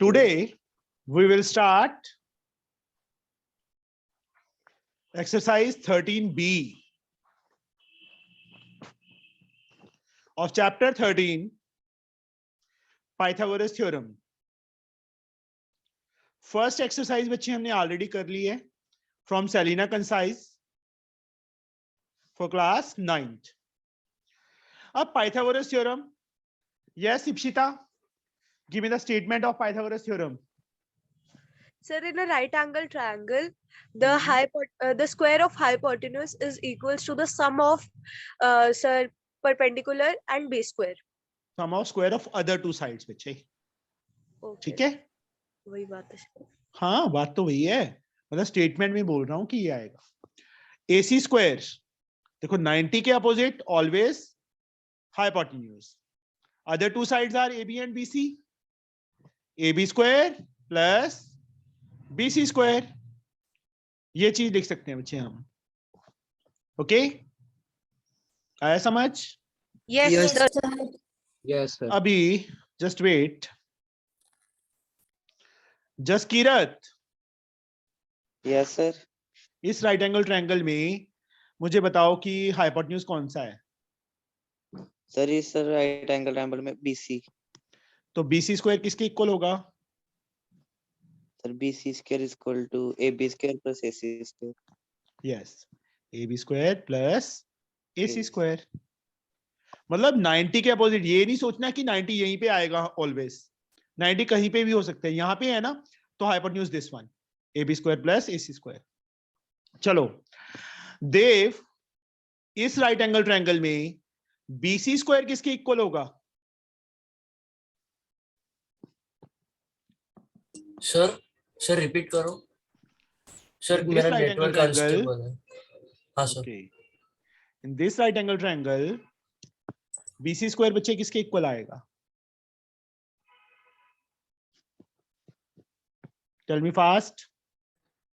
Today we will start exercise 13B of chapter 13 Pythagoras theorem. First exercise बच्चे हमने already कर ली है from Selina Concise for class 9th. अब Pythagoras theorem. Yes Ipshita, give me the statement of Pythagoras theorem. Sir, in a right angle triangle, the square of hypotenuse is equals to the sum of perpendicular and base square. Sum of square of other two sides बच्चे. ठीक है, वही बात है. हाँ बात तो वही है, मतलब स्टेटमेंट में बोल रहा हूँ कि ये आएगा. AC स्क्वायर देखो 90 के opposite always hypotenuse. Other two sides are AB and BC. AB square plus BC square, ये चीज लिख सकते हैं बच्चे हम. ओके, आया समझ? Yes, sir. Yes, sir. अभी just wait. Jaskirat, Yes, sir. इस राइट एंगल ट्रायंगल में मुझे बताओ कि हाइपोटेन्यूज कौन सा है? सर इस राइट एंगल ट्रायंगल में BC. तो BC स्क्वायर किसके इक्वल होगा? Sir BC square is equal to AB square plus AC square. Yes, AB square plus AC square. मतलब 90 के अपोजिट. ये नहीं सोचना कि 90 यहीं पे आएगा ऑलवेज. 90 कहीं पे भी हो सकता है. यहाँ पे है ना, तो hypotenuse this one, AB square plus AC square. चलो देव, इस राइट एंगल ट्रायंगल में BC स्क्वायर किसके इक्वल होगा? सर रिपीट करो सर, In this मेरा right angle network triangle- unstable है. हाँ sir. Okay. In this right angle triangle, BC square बच्चे किसके इक्वल आएगा? Tell me fast.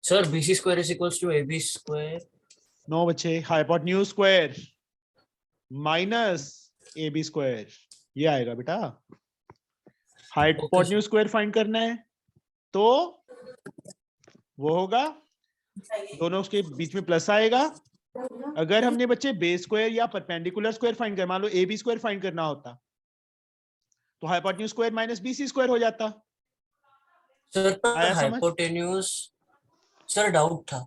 Sir BC square is equals to AB square. No बच्चे, hypotenuse square minus AB square, ये आएगा बेटा. Hypotenuse square find करना है तो वो होगा, दोनों के बीच में प्लस आएगा. अगर हमने बच्चे बेस स्क्वायर या परपेंडिकुलर स्क्वायर फाइंड कर, मान लो AB स्क्वायर फाइंड करना होता, तो hypotenuse square minus BC square हो जाता. सर आया समझ? हाइपोटेन्यूज, सर डाउट था.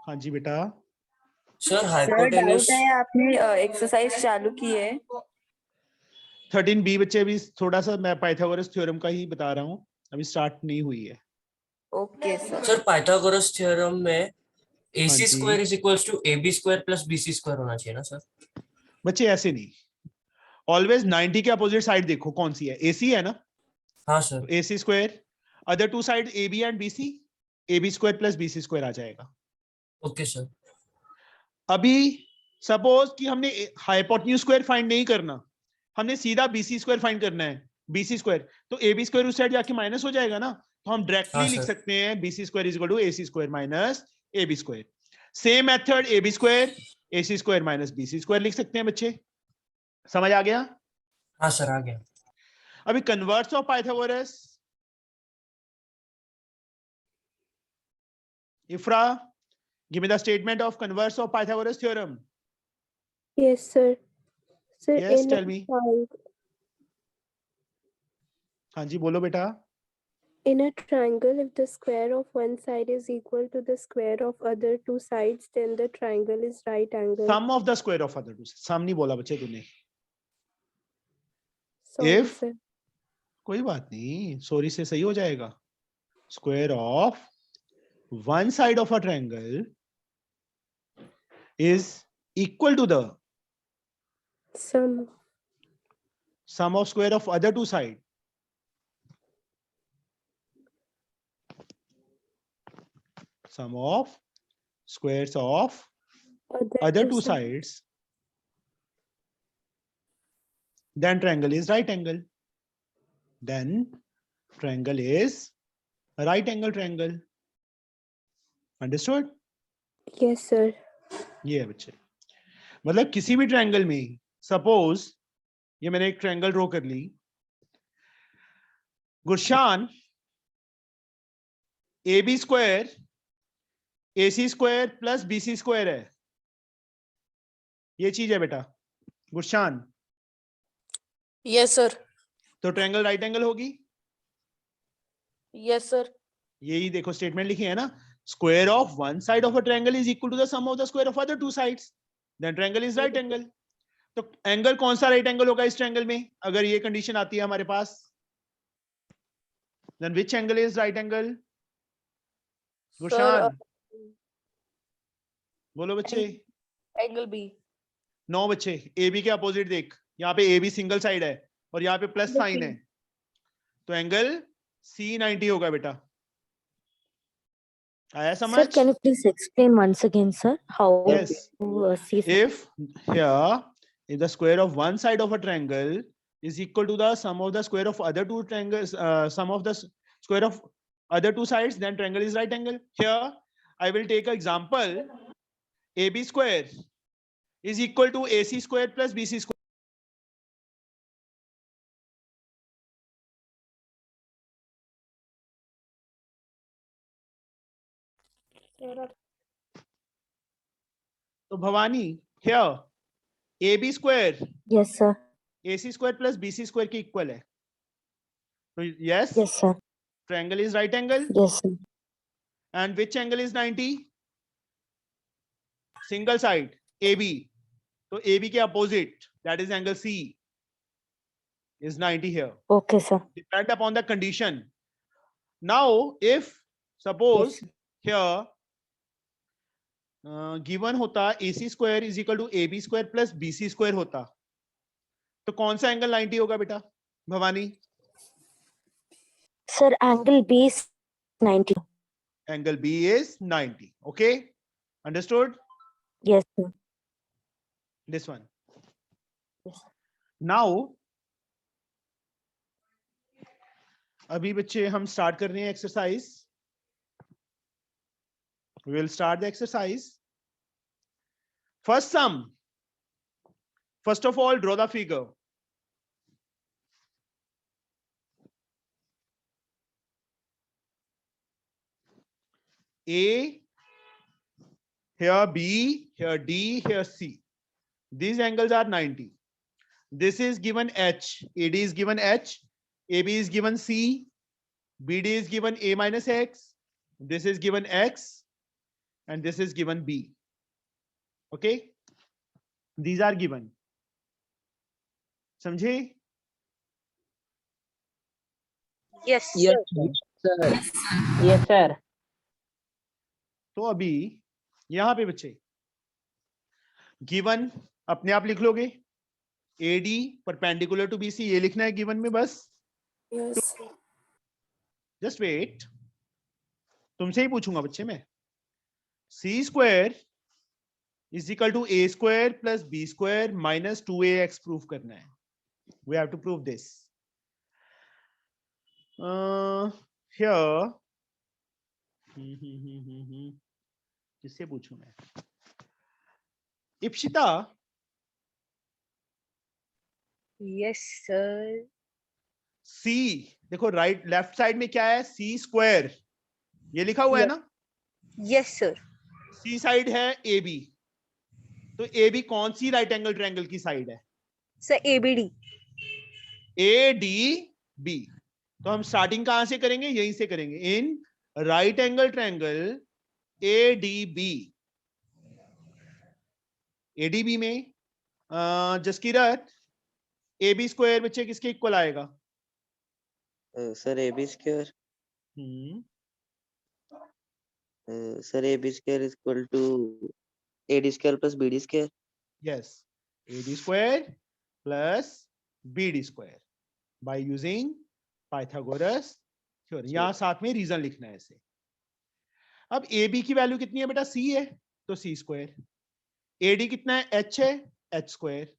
हाँ जी बेटा. सर सर हाइपोटेन्यूज डाउट है, आपने एक्सरसाइज चालू की है? 13B बच्चे अभी थोड़ा सा मैं पाइथागोरस थ्योरम का ही बता रहा हूँ, अभी स्टार्ट नहीं हुई है. Okay sir. Sir Pythagoras theorem में हाँ AC जी. Square is equals to AB square plus BC square होना चाहिए ना सर? बच्चे ऐसे नहीं, ऑलवेज 90 के अपोजिट साइड देखो कौन सी है. AC है ना, हाँ सर. तो AC square, other two side AB and BC, AB square plus BC square आ जाएगा. Okay sir. अभी सपोज कि हमने हाइपोटेन्यूज स्क्वायर फाइंड नहीं करना, हमने सीधा BC स्क्वायर फाइंड करना है. BC स्क्वायर तो AB स्क्वायर उस साइड जाके माइनस हो जाएगा ना, तो हम डायरेक्टली हाँ, लिख सर. सकते हैं BC square is equal to AC square minus AB square. Same method AB square AC square minus BC square लिख सकते हैं बच्चे. समझ आ गया? हाँ सर आ गया. अभी converse of Pythagoras. इफ्रा, give me the statement of converse of Pythagoras theorem. Yes, sir. Sir, Yes, in tell a me. triangle, हाँ जी बोलो बेटा. in a triangle, if the square of one side is equal to the square of other two sides, then the triangle is right angle. Sum of the square of other two. Sum नहीं बोला बच्चे तूने. Sorry, if- sir. कोई बात नहीं, sorry से सही हो जाएगा. Square of one side of a triangle is equal to the Sum of square of other two side. Sum of squares of other two sides, then triangle is right angle. Then triangle is a right angle triangle. Understood? Yes, sir. ये है बच्चे. मतलब किसी भी triangle में, suppose ये मैंने एक ट्रायंगल ड्रॉ कर ली. Gurshan, A B square A C square plus B C square है, ये चीज है बेटा गुरशान। Yes sir. तो ट्रायंगल राइट एंगल होगी, यस सर। यही देखो स्टेटमेंट लिखी है ना, square of one side of a triangle is equal to the sum of the square of other two sides, then triangle is right angle. तो angle कौन सा right angle होगा इस ट्रायंगल में, अगर ये कंडीशन आती है हमारे पास, then which angle is right angle? Gurshan बोलो बच्चे। Angle B. 9 बच्चे। ए बी के अपोजिट देख, यहाँ पे ए बी सिंगल साइड है और यहाँ पे प्लस साइन है, तो एंगल C90 होगा बेटा। आया समझ? Sir, can you please explain once again, sir, how Yes. to see? If here, if the square of one side of a triangle is equal to the sum of the square of other two triangles, sum of the square of other two sides, then triangle is right angle. Here, I will take an example. AB square is equal to AC square plus BC square. So Bhavani, here AB square Yes, sir. AC square plus BC square के equal है. So yes, Yes, sir. triangle is right angle. Yes, sir. And which angle is 90? Single side AB. So AB के opposite, that is angle C, is 90 here. Okay, sir. Depend upon the condition. Now, if suppose Yes. here given होता AC square is equal to AB square plus BC square होता, तो कौन सा angle 90 होगा बेटा Bhavani? Sir, angle B is 90. Angle B is 90. Okay, understood? Yes, sir. This one. Yes. Now, अभी बच्चे हम स्टार्ट कर रहे हैं exercise. We will start the exercise. First sum. First of all, draw the figure. A, here B, here D, here C. These angles are 90. This is given H. AD is given H. AB is given C. BD is given A minus X. This is given X. And this is given B. Okay? These are given. समझे? Yes, Yes, sir. sir. Yes, sir. तो अभी यहां पे बच्चे given अपने आप लिख लोगे. AD परपेंडिकुलर टू BC, ये लिखना है गिवन में बस. यस। जस्ट वेट, तुमसे ही पूछूंगा बच्चे मैं. C square is equal to A square plus B square minus 2AX proof करना है. We have to prove this. Here किससे पूछूं मैं? Ipsita, Yes, sir. C देखो राइट लेफ्ट साइड में क्या है? C स्क्वायर, ये लिखा हुआ है ना. Yes, sir. C साइड है AB, तो AB कौन सी राइट एंगल ट्रायंगल की साइड है? Sir, ABD. ADB. तो हम स्टार्टिंग कहां से करेंगे? यहीं से करेंगे. इन right angle triangle ADB. ADB में जसकीरत AB स्क्वायर बच्चे किसके इक्वल आएगा? Sir, AB square. Sir, AB square is equal to AD square plus BD square. Yes, AD square plus BD square by using Pythagoras theorem. यहाँ साथ में reason लिखना है इसे. अब AB की वैल्यू कितनी है बेटा? C है, तो C स्क्वायर. AD कितना है? H है, H स्क्वायर.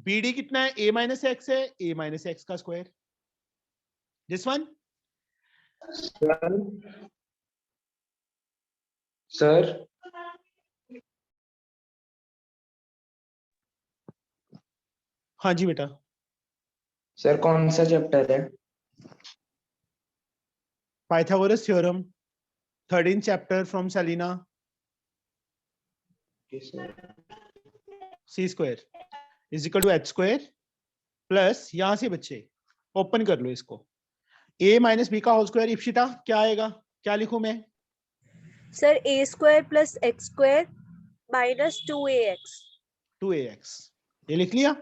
BD कितना है? A माइनस एक्स है, A माइनस एक्स का स्क्वायर. This one. Sir, हाँ जी बेटा. sir कौन सा चैप्टर है? Pythagoras theorem 13th chapter from Selina. C square is equal to h square plus यहां से बच्चे ओपन कर लो इसको, a माइनस बी का होल स्क्वायर. इप्शिता क्या आएगा, क्या लिखूं मैं? Sir a square plus x square minus 2ax. 2ax ये लिख लिया.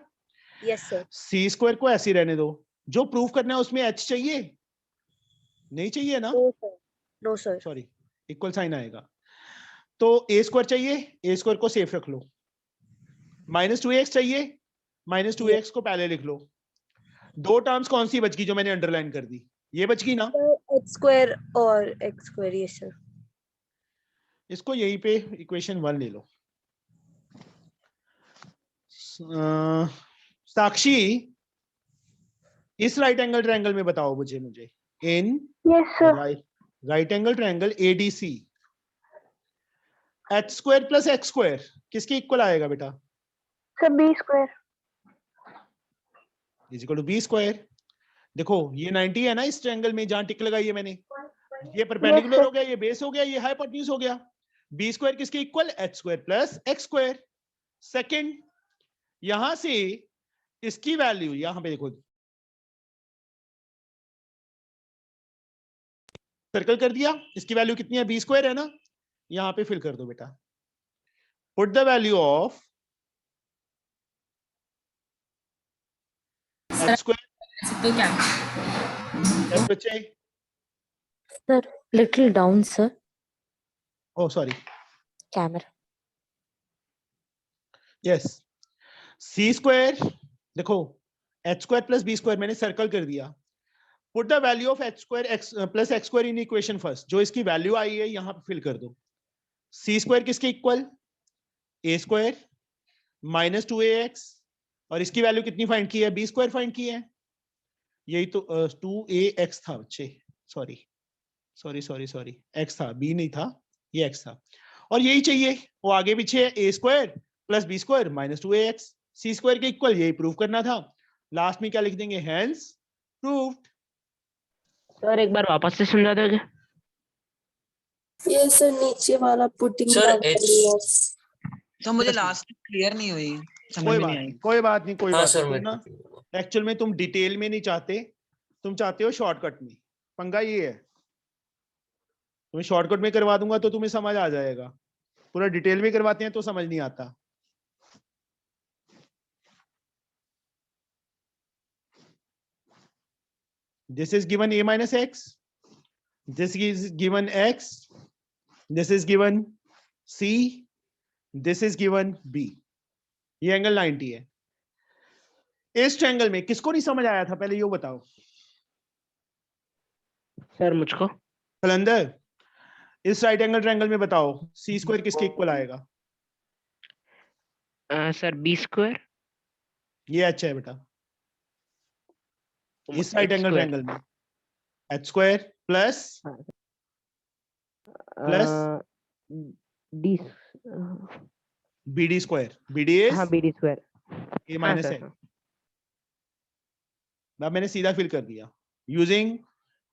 Yes sir. c स्क्वायर को ऐसे ही रहने दो. जो प्रूव करना है उसमें h चाहिए नहीं चाहिए ना? No sir. No sir. Sorry, equal sign आएगा. तो a स्क्वायर चाहिए, a स्क्वायर को सेफ रख लो. माइनस 2ax चाहिए, माइनस 2ax को पहले लिख लो. दो टर्म्स कौन सी बच गई जो मैंने अंडरलाइन कर दी? ये बच गई ना? X square और x square. Yes sir. इसको यहीं पे इक्वेशन 1 ले लो. साक्षी, इस राइट एंगल ट्रायंगल में बताओ मुझे इन Yes, sir. Right angle triangle ADC h square plus x square किसके इक्वल आएगा बेटा? Sir, B square. Is equal to B square. देखो ये 90 है ना इस ट्रायंगल में, जहां टिक लगाई है मैंने. ये परपेंडिकुलर sir. हो गया, ये बेस हो गया, ये हाइपोटेन्यूज हो गया. बी स्क्वायर किसके equal? h square plus x square. Second, यहां से इसकी वैल्यू यहां पे देखो, सर्कल कर दिया. इसकी वैल्यू कितनी है? बी स्क्वायर है ना. यहां पे फिल कर दो बेटा. Put the value of h square. yes बच्चे. Sir, little down, sir. Oh, sorry. Camera. Yes. C square. देखो h square plus b square मैंने सर्कल कर दिया. Put the value of h square x plus x square in equation first. जो इसकी value आई है यहाँ पे फिल कर दो. C square किसके equal? a square minus 2ax. और इसकी वैल्यू कितनी फाइंड की है? b square फाइंड की है. यही तो 2ax था बच्चे. सॉरी x था, b नहीं था, ये x था. और यही चाहिए, वो आगे पीछे है. a square plus B square minus 2ax. c square के इक्वल यही प्रूव करना था. लास्ट में क्या लिख देंगे? Hence proved. सर एक बार वापस से समझा दोगे? Yes sir, नीचे वाला putting Sir, the H- values. तो मुझे लास्ट क्लियर नहीं हुई, समझ कोई में बात नहीं आई. नहीं, कोई बात नहीं, कोई हाँ बात सर, नहीं. मैं ना एक्चुअल में तुम डिटेल में नहीं चाहते, तुम चाहते हो शॉर्टकट में. पंगा ये है, तुम्हें शॉर्टकट में करवा दूंगा तो तुम्हें समझ आ जाएगा. पूरा डिटेल में करवाते हैं तो समझ नहीं आता. This is given a minus x. This is given x. This is given c. This is given b. ये एंगल 90 है. इस ट्रायंगल में किसको नहीं समझ आया था पहले ये बताओ? सर मुझको. कलंदर, इस राइट एंगल ट्रायंगल में बताओ सी स्क्वायर किसके इक्वल आएगा? Sir B square. ये अच्छा है बेटा. इस राइट एंगल ट्रायंगल में h square plus D. bd square. bd is हाँ B D square. a minus sir, है. अब मैंने सीधा फिल कर दिया using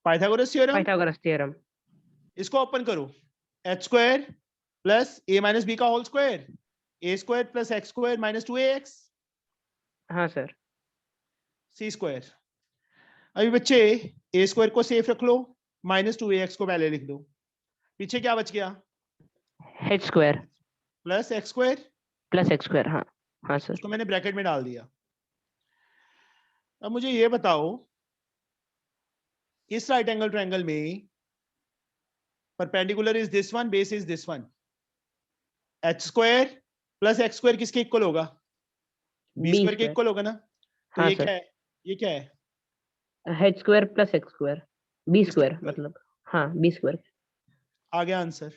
Pythagoras theorem. Pythagoras theorem. इसको ओपन करो. h square plus a minus b का whole square, a square plus x square minus 2ax. हाँ सर. c square. अभी बच्चे a स्क्वायर को सेफ रख लो, माइनस 2ax को पहले लिख दो. पीछे क्या बच गया? H square plus x square. Plus X square. हाँ हाँ सर. उसको मैंने ब्रैकेट में डाल दिया. अब मुझे ये बताओ, इस राइट एंगल ट्रायंगल में perpendicular is this one, base is this one. h square plus x square किसके इक्वल होगा? b B स्क्वायर के square. इक्वल होगा ना. तो हाँ ये सर. क्या है? ये क्या है? H square plus X square. B square equal. मतलब. हाँ बी स्क्वायर. आ गया आंसर.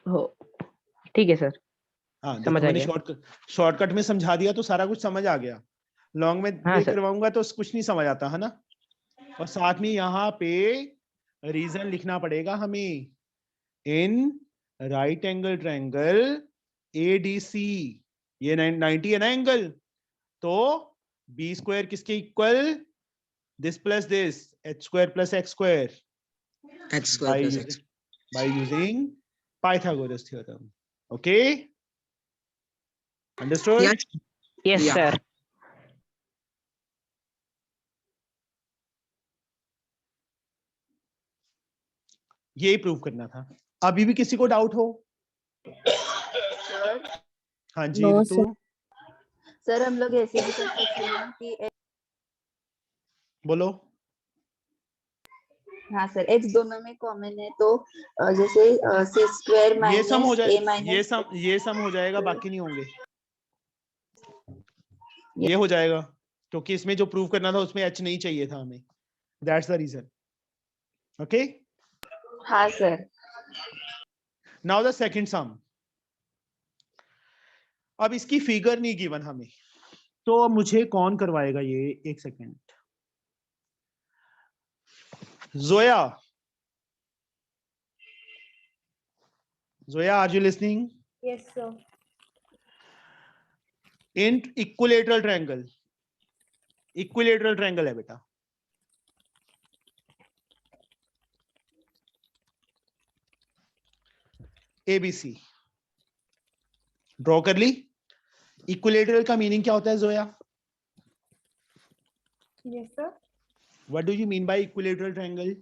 हो ठीक है सर. हाँ देखो, समझ आ मैंने गया. शॉर्टकट में समझा दिया तो सारा कुछ समझ आ गया. लॉन्ग में हाँ ये सर. करवाऊंगा तो कुछ नहीं समझ आता है ना. और साथ में यहाँ पे रीजन लिखना पड़ेगा हमें. इन राइट एंगल ट्रायंगल ADC, ये 90 है ना एंगल, तो b स्क्वायर किसके equal? This plus this, h square plus x square. h square plus x. by using Pythagoras theorem. Okay? Understood? Yes. Yes, Yeah. sir. यही prove करना था. अभी भी किसी को डाउट हो? हाँ जी No, रितु, सर हम लोग ऐसे भी कर सकते हैं कि बोलो. हाँ सर x दोनों में कॉमन है तो जैसे c स्क्वायर ये सम हो माइनस जाए, a माइनस ये सम हो जाएगा, बाकी नहीं होंगे. ये हो जाएगा क्योंकि इसमें जो प्रूव करना था उसमें h नहीं चाहिए था हमें. That's the reason. ओके, हाँ sir now the second sum. अब इसकी फिगर नहीं गिवन हमें, तो मुझे कौन करवाएगा ये? एक second. Zoya, Zoya, are you listening? Yes, sir. In equilateral triangle, equilateral triangle है बेटा. एबीसी ड्रॉ कर ली. इक्विलेटरल का मीनिंग क्या होता है Zoya? Yes, sir. What do you mean by equilateral triangle?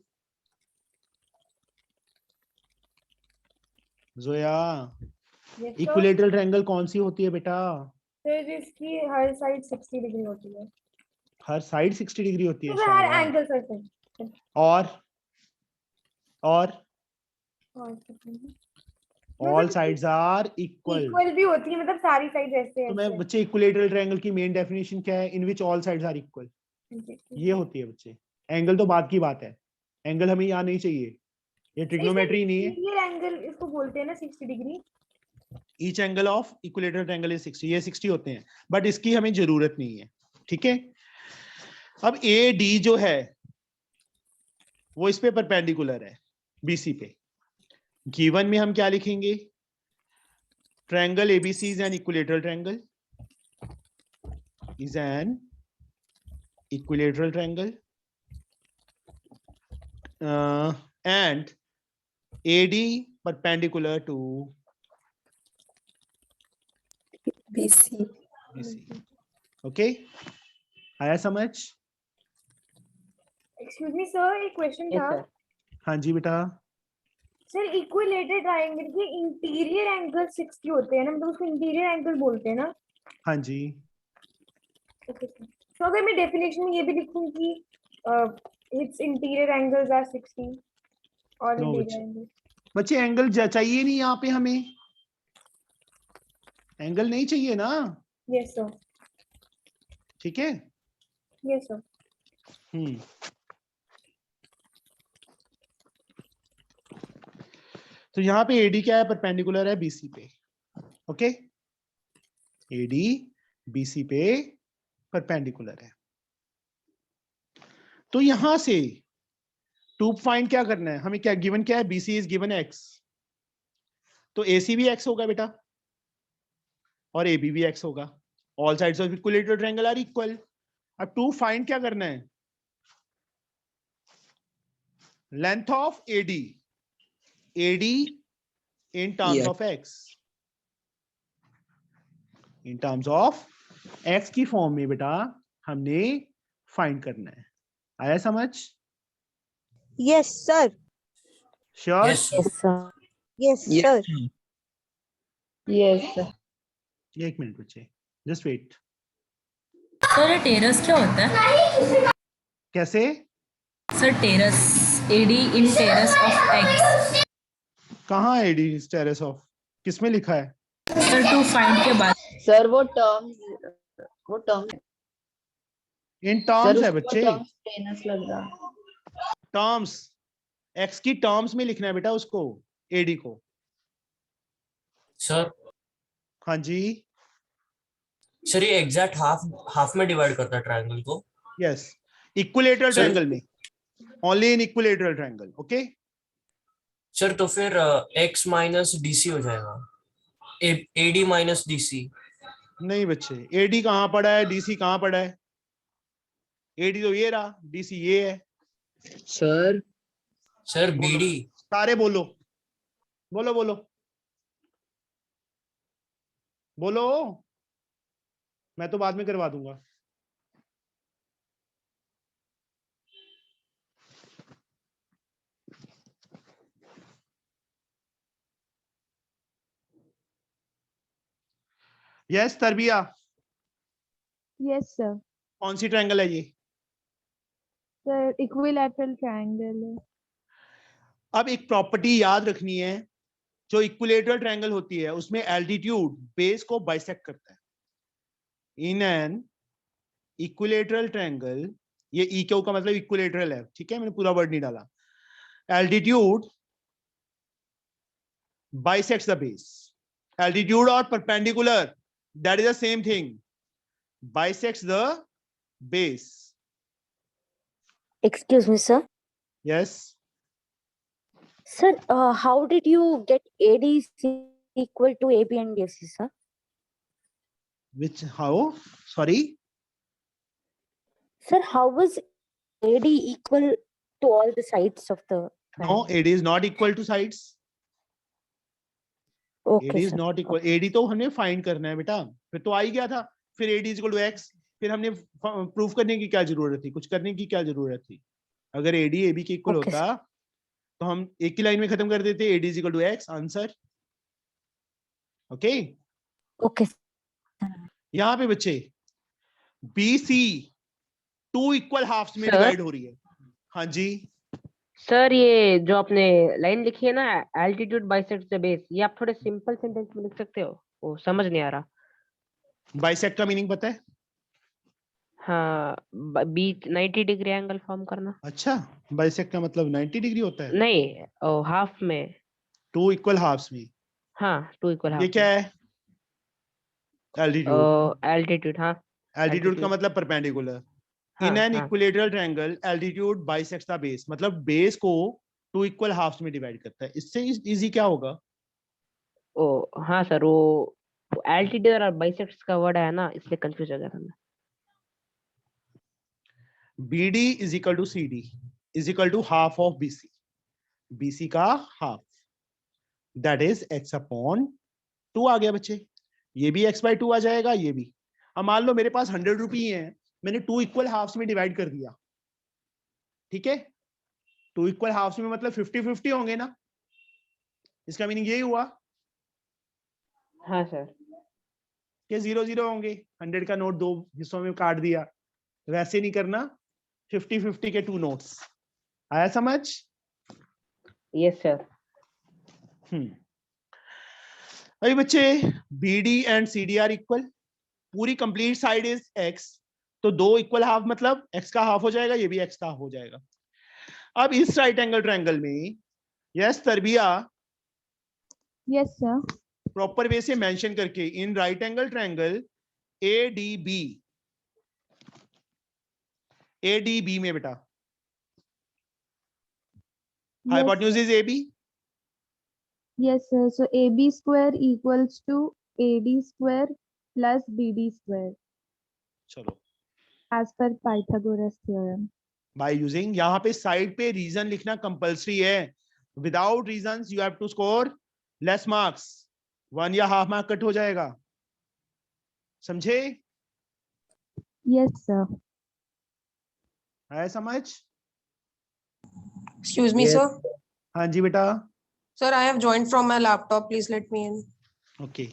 Zoya, Yes, equilateral triangle कौन सी होती है बेटा? सर जिसकी हर साइड 60 डिग्री होती है. हर साइड 60 डिग्री होती है. तो हर शाबाश. Angle sir. और और all sides are equal. Equal भी होती है, मतलब सारी साइड ऐसे तो मैं ऐसे. बच्चे, इक्विलेटरल ट्रायंगल की मेन डेफिनेशन क्या है? In which all sides are equal. ये होती है बच्चे. एंगल तो बात की बात है, एंगल हमें यहाँ नहीं चाहिए, ये ट्रिग्नोमेट्री नहीं है. ये एंगल इसको बोलते हैं ना 60 degree. Each angle of equilateral triangle is 60. ये 60 होते हैं, बट इसकी हमें जरूरत नहीं है. ठीक है. अब ए डी जो है वो इस पे परपेंडिकुलर है बीसी पे. गिवन में हम क्या लिखेंगे? Triangle ABC is an equilateral triangle, is an equilateral triangle, and AD perpendicular to BC. BC. Okay, आया समझ? एक्सक्यूज मी सर, एक क्वेश्चन Yes, था. sir. हाँ जी बेटा. सर इक्विलेटरल ट्रायंगल के इंटीरियर एंगल 60 होते हैं ना, मतलब उसको इंटीरियर एंगल बोलते हैं ना. हाँ जी. तो अगर मैं डेफिनेशन में ये भी लिखूं कि इट्स इंटीरियर एंगल्स आर 60 और No, इंटीरियर एंगल. बच्चे एंगल चाहिए नहीं यहाँ पे हमें, एंगल नहीं चाहिए ना. Yes sir. ठीक है. Yes sir. तो यहाँ पे AD क्या है? परपेंडिकुलर है BC पे. ओके, AD BC पे परपेंडिकुलर है. तो यहां से टू फाइंड क्या करना है हमें? क्या गिवन क्या है? BC इज गिवन x, तो AC भी x होगा बेटा और AB भी x होगा. All sides of equilateral triangle are equal. अब टू फाइंड क्या करना है? Length of AD, AD in terms Yeah. of x, in terms of x की फॉर्म में बेटा हमने फाइंड करना है. आया समझ? Yes sir. Sure? Yes, sir. Yes, sir. Yes Yeah. Sir. Yes sir. एक मिनट बच्चे, जस्ट वेट. सर टेरस क्या होता है? कैसे? Sir terms, AD in terms of x. कहाँ है AD टेरेस ऑफ? किसमें लिखा है? सर टू फाइंड के बाद सर वो टर्म्स इन टर्म्स है बच्चे. टेनस लग रहा. टर्म्स, x की टर्म्स में लिखना है बेटा उसको, AD को. sir. हाँ जी. सर ये एग्जैक्ट हाफ में डिवाइड करता है ट्रायंगल को. यस, इक्विलेटरल Sir- ट्रायंगल में, only in equilateral triangle. Okay, sir तो फिर x माइनस DC हो जाएगा, AD माइनस DC. नहीं बच्चे, AD कहाँ पड़ा है? DC कहाँ पड़ा है? AD तो ये रहा, DC ये है. Sir, sir BD. सारे बोलो, बोलो बोलो बोलो, मैं तो बाद में करवा दूंगा। Yes Tarbiya, yes sir. कौन सी ट्रायंगल है ये? सर इक्विलैटरल ट्रायंगल है। अब एक प्रॉपर्टी याद रखनी है, जो इक्विलेटरल ट्रायंगल होती है उसमें एल्टीट्यूड बेस को बाइसेक्ट करता है। इन एन इक्विलेटरल ट्रायंगल, ये ई क्यू का मतलब इक्विलेटरल है, ठीक है, मैंने पूरा वर्ड नहीं डाला। Altitude bisects the base. Altitude और perpendicular, that is the same thing, bisects the base. Excuse me, sir. Yes, Sir, how did you get AD is equal to AB and AC, sir? which how, sorry, Sir, how was AD equal to all the sides of the no, triangle? AD is not equal to sides. AD Okay, is sir. not equal, AD तो हमने find करना है बेटा, फिर तो आ ही गया था। फिर AD is equal to x, फिर हमने प्रूफ करने की क्या जरूरत थी, कुछ करने की क्या जरूरत थी? अगर AD AB के इक्वल Okay, होता तो हम एक ही लाइन में खत्म कर देते, AD is equal to x, answer. Okay, Okay. यहाँ पे बच्चे BC 2 इक्वल हाफ्स में Sir? डिवाइड हो रही है। हाँ जी, सर ये जो आपने लाइन लिखी है ना, एल्टीट्यूड बाइसेक्ट्स द बेस, ये आप थोड़े सिंपल सेंटेंस में लिख सकते हो? वो समझ नहीं आ रहा। बाइसेक्ट का मीनिंग पता है? हाँ, बीच 90 डिग्री एंगल फॉर्म करना। अच्छा, बाइसेक्ट का मतलब 90 डिग्री होता है? नहीं, हाफ में। 2 इक्वल हाफ्स में। हाँ, 2 इक्वल हाफ। ये क्या है? एल्टीट्यूड। एल्टीट्यूड, हाँ। एल्टीट्यूड का altitude। मतलब परपेंडिकुलर। हाँ, इन एन हाँ। Equilateral triangle altitude bisects the base, मतलब बेस को 2 इक्वल हाफ्स में डिवाइड करता है। इससे इजी क्या होगा? ओ हाँ सर, वो एल्टीट्यूड और बाइसेक्ट्स का वर्ड है ना, इसलिए कंफ्यूज हो गया था मैं। BD is equal to CD is equal to half of BC, BC का half, that is x upon 2 आ गया बच्चे। ये भी x/2 आ जाएगा, ये भी। अब मान लो मेरे पास 100 रुपये हैं, मैंने 2 इक्वल हाफ्स में डिवाइड कर दिया, ठीक है। 2 इक्वल हाफ्स में मतलब 50-50 होंगे ना, इसका मीनिंग यही हुआ हाँ सर। कि 0-0 होंगे। 100 का नोट 2 हिस्सों में काट दिया, वैसे नहीं करना, 50-50 के 2 नोट्स। आया समझ? Yes sir. अभी बच्चे BD and CD are equal, पूरी कंप्लीट साइड इज x, तो 2 इक्वल हाफ मतलब x का हाफ हो जाएगा, ये भी x का हाफ हो जाएगा। अब इस राइट एंगल ट्रायंगल में, yes Tarbiya, yes sir. Proper way से मेंशन करके, in right angle triangle ADB में बेटा hypotenuse is AB। Yes, sir. So AB square equals to AD square plus BD square चलो, as per Pythagoras theorem. By using, यहाँ पे side पे reason लिखना compulsory है। Without reasons you have to score less marks, 1 या half mark cut हो जाएगा, समझे? Yes, sir. है समझ? Excuse me, Yes. sir. हाँ जी बेटा। Sir, I have joined from my laptop. Please let me in. Okay,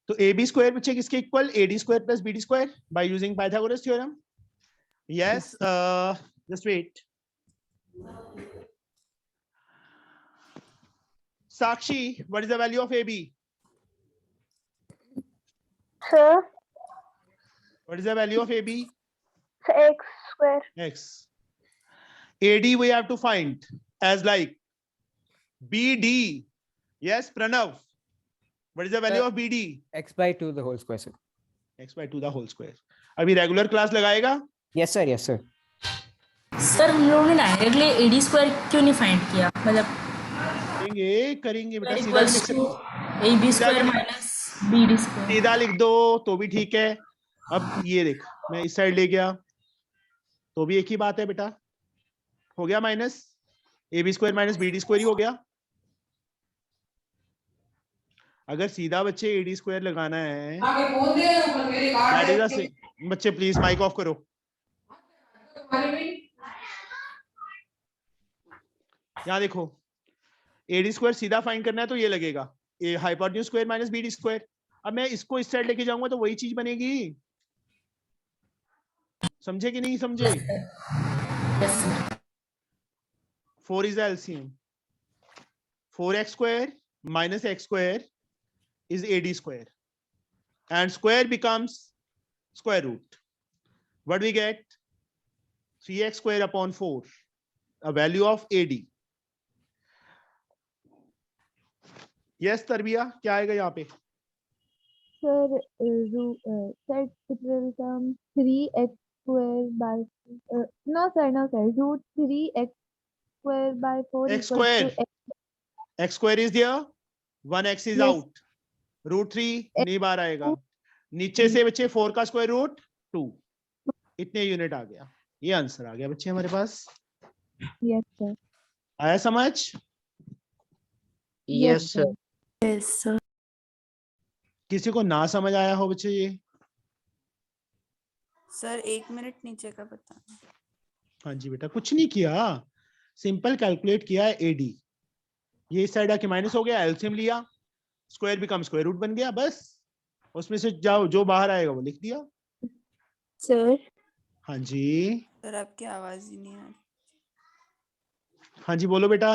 तो AB स्क्वायर बच्चे किसके equal? AD square plus BD square by using Pythagoras theorem. Yes, just wait. Sakshi, what is the value of AB? Sir, What is the value of AB? x square. X. AD we have to find as like BD. Yes, Pranav. What is the value Sir, of BD? x/2 the whole square, sir. X/2 the whole square. अभी regular class लगाएगा? Yes sir, yes sir. Sir हम लोगों ने directly AD square क्यों नहीं find किया? मतलब करेंगे बेटा, सीधा भी लिख इक्वल्स टू सकते, A B square minus B D square. सीधा लिख दो तो भी ठीक है। अब ये देख, मैं इस साइड ले गया, तो भी एक ही बात है बेटा, हो गया minus, A B square minus B D square ही हो गया। अगर सीधा बच्चे ए डी स्क्वायर लगाना है, that is a बच्चे प्लीज माइक ऑफ करो। यहाँ देखो, ए डी स्क्वायर सीधा फाइंड करना है तो ये लगेगा A hypotenuse square minus B D square. अब मैं इसको इस साइड लेके जाऊंगा तो वही चीज बनेगी, समझे कि नहीं समझे? Yes, sir. 4 is the LCM. 4x square minus x square is AD square, and square becomes square root. What we get? 3x square upon 4, a value of AD. Yes, Tarbiya, क्या आएगा यहाँ पे? Sir, sir, it will come 3x square by no sir, root 3x square by 4 X equals square. to x. X square is there, 1x is Yes. out. Root 3 नहीं बाहर आएगा, नीचे से बच्चे 4 का स्क्वायर रूट 2, इतने यूनिट आ गया। ये आंसर आ गया बच्चे हमारे पास। Yes sir. आया समझ? Yes, sir. Yes, sir. किसी को ना समझ आया हो बच्चे ये? सर 1 मिनट नीचे का बताना। हाँ जी बेटा, कुछ नहीं किया, सिंपल कैलकुलेट किया है एडी, ये इस साइड आके माइनस हो गया, एलसीएम लिया, स्क्वायर बिकम स्क्वायर रूट बन गया, बस उसमें से जाओ जो बाहर आएगा वो लिख दिया। Sir, हाँ जी, सर आपकी आवाज ही नहीं आ रही। हाँ जी बोलो बेटा।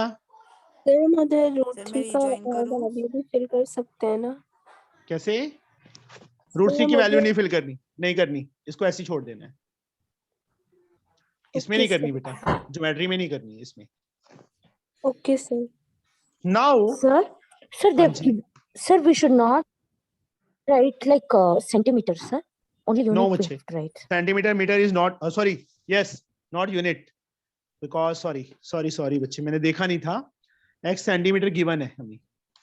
sir, मदर रूट सर, 3 मैं का rejoin करूं? वैल्यू भी फिल कर सकते हैं ना? कैसे? रूट 3 की मुझे- वैल्यू नहीं फिल करनी, नहीं करनी, इसको ऐसे ही छोड़ देना है, इसमें Okay, नहीं करनी sir. बेटा, ज्योमेट्री में नहीं करनी, इसमें। Okay, sir. Now Sir, sir, हाँ जी, sir, we should not write like centimeters, sir. Only unit No, we बच्चे। have to write. Centimetre metre is not, sorry, yes, not unit, because sorry बच्चे, मैंने देखा नहीं था, एक्स सेंटीमीटर गिवन है हमें,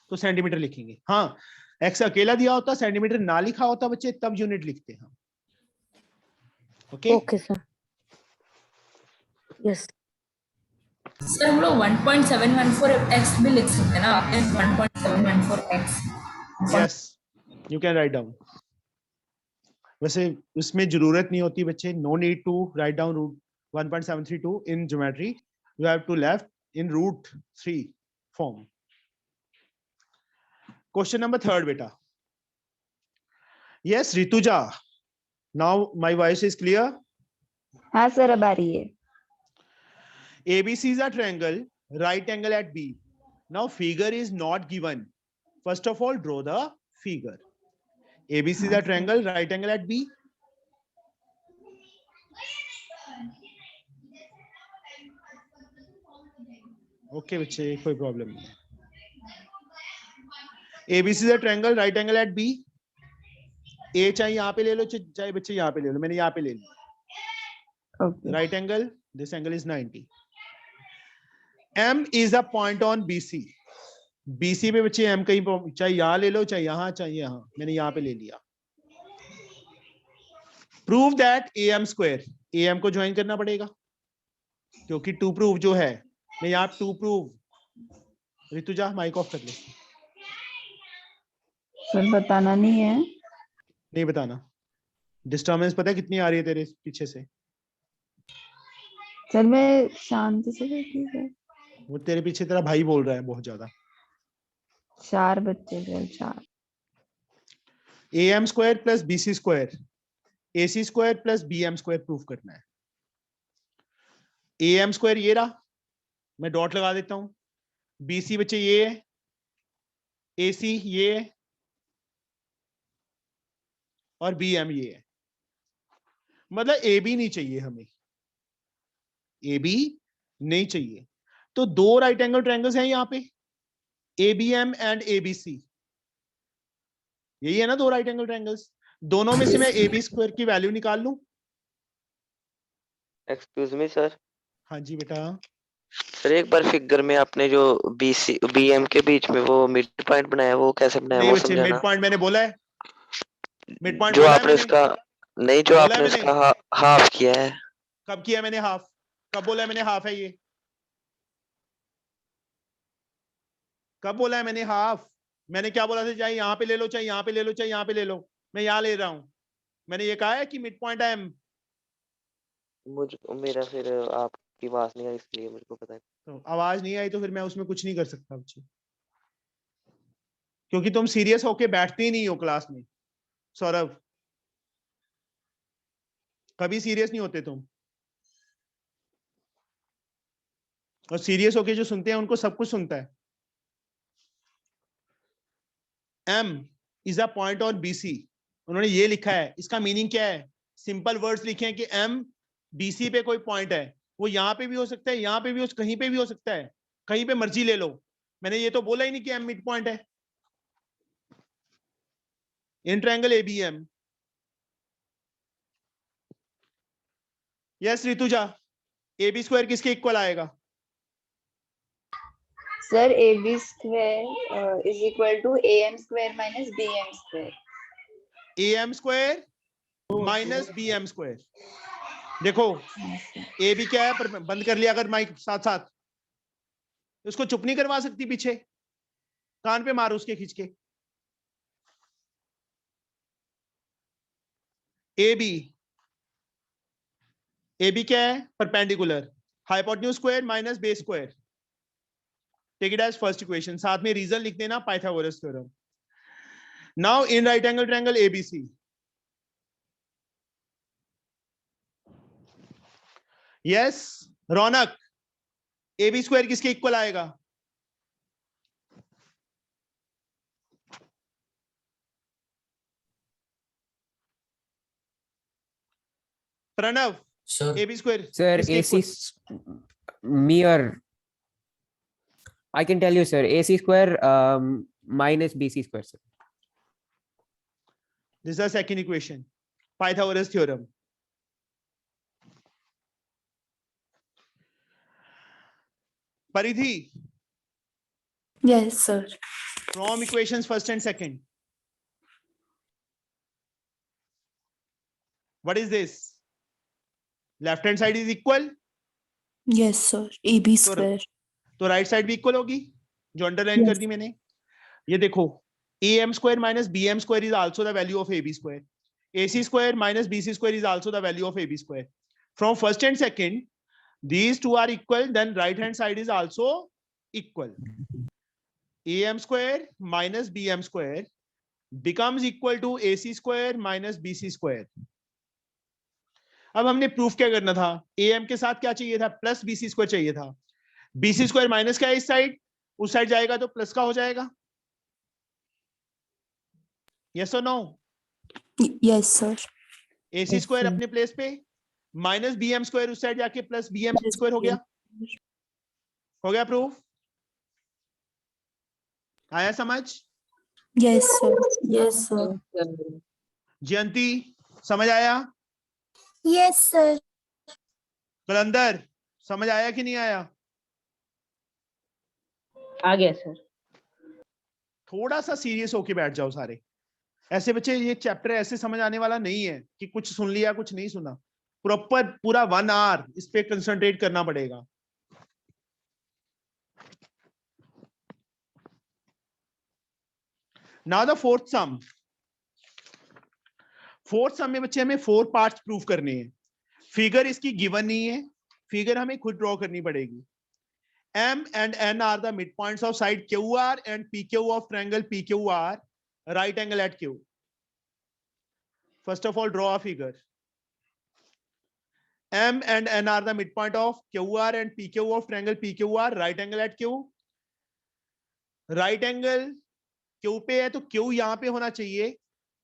तो सेंटीमीटर लिखेंगे। हाँ, एक्स अकेला दिया होता, सेंटीमीटर ना लिखा होता बच्चे, तब यूनिट लिखते हैं हम। Okay Okay, sir. Yes. Sir हम लोग 1.714x भी लिख सकते हैं ना, 1.714x। Yes, you can write down. वैसे उसमें जरूरत नहीं होती बच्चे, no need to write down root 1.732 in geometry, you have to left in root 3 form. Question number 3 बेटा। Yes Rituja, now my voice is clear? हाँ सर, अब आ रही है। ABC is a triangle, right angle at B. Now figure is not given. First of all, draw the figure. ABC is a triangle, right angle at B. Okay, बच्चे कोई problem नहीं है। ABC is a triangle, right angle at B. A चाहे यहाँ पे ले लो, चाहे बच्चे यहाँ पे ले लो, मैंने यहाँ पे ले लिया। Okay. Right angle, this angle is 90. M is a point on BC. BC पे बच्चे M कहीं, चाहे यहाँ ले लो, चाहे यहाँ, चाहे यहाँ, मैंने यहाँ पे ले लिया। Prove that AM square, AM को ज्वाइन करना पड़ेगा, क्योंकि टू प्रूव जो है, मैं यहाँ to prove, Rituja mic off कर ले। सर बताना नहीं है। नहीं बताना, डिस्टर्बेंस पता है कितनी आ रही है तेरे पीछे से? सर मैं शांति से बैठी हूँ। वो तेरे पीछे तेरा भाई बोल रहा है बहुत ज्यादा। 4 बच्चे sir, 4। AM square plus BC square, AC square plus BM square proof करना है। AM स्क्वायर ये रहा, मैं डॉट लगा देता हूं। BC बच्चे ये है, AC ये है, और BM ये है। मतलब AB नहीं चाहिए हमें, AB नहीं चाहिए। तो 2 राइट एंगल ट्रायंगल्स हैं यहाँ पे, ABM एंड ABC, यही है ना 2 राइट एंगल ट्रायंगल्स। दोनों में से मैं AB स्क्वायर की वैल्यू निकाल लूं। Excuse me sir. हाँ जी बेटा। सर एक बार फिगर में आपने जो BM के बीच में वो मिड पॉइंट बनाया, वो कैसे बनाया नहीं वो बच्चे, समझाना। मिड पॉइंट मैंने बोला है, मिड पॉइंट जो बोला है आपने मैंने। उसका नहीं, जो बोला आपने है उसका हाफ किया है। कब किया मैंने हाफ? कब बोला है मैंने हाफ है ये? कब बोला है मैंने हाफ? मैंने क्या बोला था? चाहे यहाँ पे ले लो, चाहे यहाँ पे ले लो, चाहे यहाँ पे ले लो, मैं यहाँ ले रहा हूं। मैंने ये कहा है कि मिड पॉइंट है एम। मुझको मेरा फिर आपकी आवाज नहीं आई इसलिए मुझको पता है। तो आवाज नहीं आई तो फिर मैं उसमें कुछ नहीं कर सकता बच्चे, क्योंकि तुम सीरियस होके बैठते ही नहीं हो क्लास में। सौरभ, कभी सीरियस नहीं होते तुम, और सीरियस होके जो सुनते हैं उनको सब कुछ सुनता है। M is a point on BC। उन्होंने ये लिखा है, इसका मीनिंग क्या है? सिंपल वर्ड्स लिखे हैं कि M BC पे कोई पॉइंट है। वो यहाँ पे भी हो सकता है, यहाँ पे भी हो, कहीं पे भी हो सकता है, कहीं पे मर्जी ले लो। मैंने ये तो बोला ही नहीं कि M मिड पॉइंट है in triangle ABM। Yes Rituja, AB square किसके इक्वल आएगा? Sir AB square is equal to AM square minus BM square. AM square minus BM square. देखो AB क्या है, पर बंद कर लिया अगर माइक साथ साथ, उसको चुप नहीं करवा सकती, पीछे कान पे मारो उसके खींच के। AB क्या है? Perpendicular. Hypotenuse square minus base square. Take it as first equation, साथ में रीजन लिख देना, Pythagoras theorem. Now in right angle triangle ABC, yes Raunak, AB square किसके इक्वल आएगा? Pranav, sir AB square Sir, किसके AC, equal? mere. I can tell you, sir. AC square minus BC square, sir. This is the second equation, Pythagoras theorem. Paridhi, Yes, sir. from equations first and second, what is this? Left hand side is equal, Yes, sir. AB square. तो right side भी equal होगी, जो underline कर दी मैंने। ये देखो, AM square minus BM square is also the value of AB square. AC square minus BC square is also the value of AB square. From first and second, these two are equal, then right hand side is also equal. AM square minus BM square becomes equal to AC square minus BC square. अब हमने proof क्या करना था? AM के साथ क्या चाहिए था? प्लस BC स्क्वायर चाहिए था। BC स्क्वायर माइनस का है इस साइड, उस साइड जाएगा तो प्लस का हो जाएगा। यस और no? Yes, sir. AC square अपने प्लेस पे, माइनस BM स्क्वायर उस साइड जाके प्लस BM स्क्वायर हो गया। हो गया प्रूफ? आया समझ? Yes, sir. Yes, sir. जयंती, समझ आया? Yes, sir. कलंदर, समझ आया कि नहीं आया? आ गया सर। थोड़ा सा सीरियस होके बैठ जाओ सारे। ऐसे बच्चे, ये चैप्टर ऐसे समझ आने वाला नहीं है कि कुछ सुन लिया कुछ नहीं सुना। प्रॉपर पूरा 1 आवर इस पे कंसंट्रेट करना पड़ेगा। Now the fourth some. Fourth सम में बच्चे हमें 4 पार्ट्स प्रूव करने हैं। फिगर इसकी गिवन नहीं है, फिगर हमें खुद ड्रॉ करनी पड़ेगी। M and N are the midpoints of side QR and PQ of triangle PQR, right angle at Q. First of all, draw a figure. M and N are the midpoint of QR and PQ of triangle PQR, right angle at Q. Right angle Q पे है तो Q यहाँ पे होना चाहिए।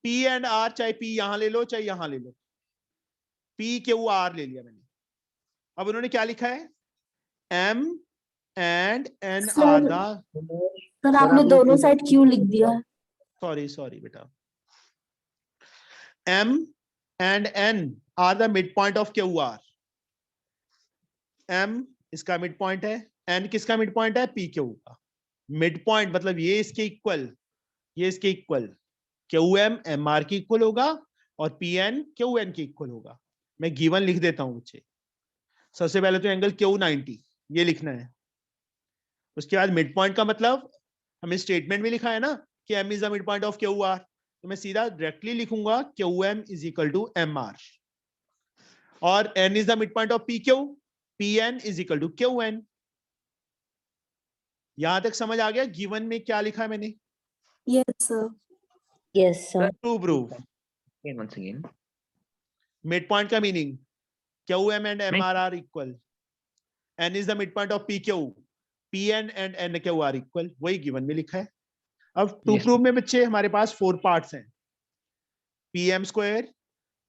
P and R, चाहे P यहाँ ले लो चाहे यहाँ ले लो, PQR ले लिया मैंने। अब उन्होंने क्या लिखा है? M and N are the, sir आपने दोनों साइड क्यों लिख दिया? sorry बेटा। M and N are the midpoint of QR. M इसका मिड पॉइंट है, N किसका मिड पॉइंट है? PQ का। मिड पॉइंट मतलब ये इसके इक्वल, ये इसके इक्वल। QM MR की इक्वल होगा और PN QN की इक्वल होगा। मैं गिवन लिख देता हूं बच्चे, सबसे पहले तो एंगल क्यू 90 ये लिखना है। उसके बाद मिड पॉइंट का मतलब हमें स्टेटमेंट में लिखा है ना कि m is the mid point of Q R, तो मैं सीधा डायरेक्टली लिखूंगा Q M is equal to M R, और n is the mid point of P Q, P N is equal to Q N. यहां तक समझ आ गया given में क्या लिखा है मैंने? Yes, sir. Yes, sir. To prove once again. Mid point का meaning Q M and M R are equal, n is the mid point of P Q, P N and N Q are equal, वही given में लिखा है। अब to Yes. Prove में बच्चे हमारे पास 4 पार्ट्स हैं। P M square